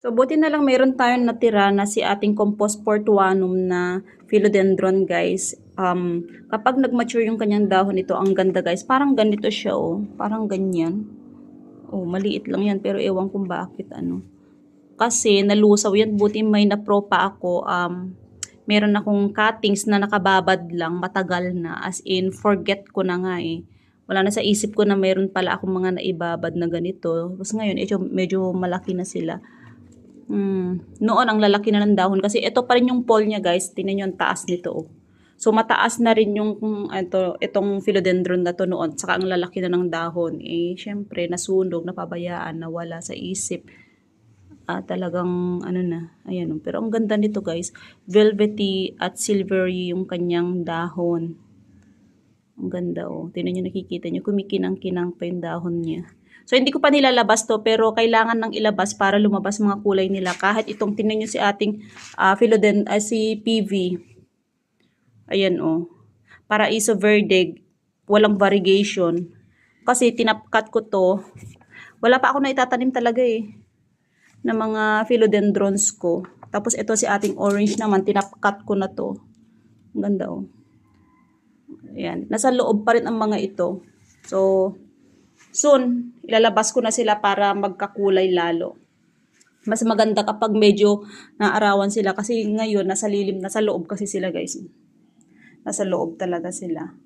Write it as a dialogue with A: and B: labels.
A: So, buti na lang meron tayong natira na si ating compost portuanum na philodendron, guys. Kapag nag-mature yung kanyang dahon ito, ang ganda, guys. Parang ganito siya, oh. Parang ganyan. Oh, maliit lang yan, pero ewan kung bakit, ano. Kasi, nalusaw yan. Buti may na-propa ako. Meron akong cuttings na nakababad lang, matagal na. As in, forget ko na nga, eh. Wala na sa isip ko na meron pala akong mga naibabad na ganito. Tapos ngayon, medyo malaki na sila. Noon ang lalaki na ng dahon kasi ito pa rin yung pole niya, guys. Tingnan niyo ang taas nito, oh. So mataas na rin yung itong philodendron na to noon. Saka ang lalaki na ng dahon. Eh syempre nasunog, napabayaan, nawala sa isip. Talagang ano na, ayan, oh. Pero ang ganda nito, guys. Velvety at silvery yung kanyang dahon. Ang ganda, oh. Tingnan niyo, nakikita niyo, kumikinang-kinang pa yung dahon niya. So, hindi ko pa nilalabas to, pero kailangan nang ilabas para lumabas mga kulay nila. Kahit itong, tingnan nyo si ating si PV. Ayan, oh. Paraiso Verde, walang variegation. Kasi tinapkat ko to. Wala pa ako na itatanim talaga, eh, na mga philodendrons ko. Tapos ito si ating orange naman, tinapkat ko na to. Ang ganda, oh. Ayan. Nasa loob pa rin ang mga ito. So, soon, ilalabas ko na sila para magkakulay lalo. Mas maganda kapag medyo naarawan sila kasi ngayon nasa lilim, nasa loob kasi sila, guys. Nasa loob talaga sila.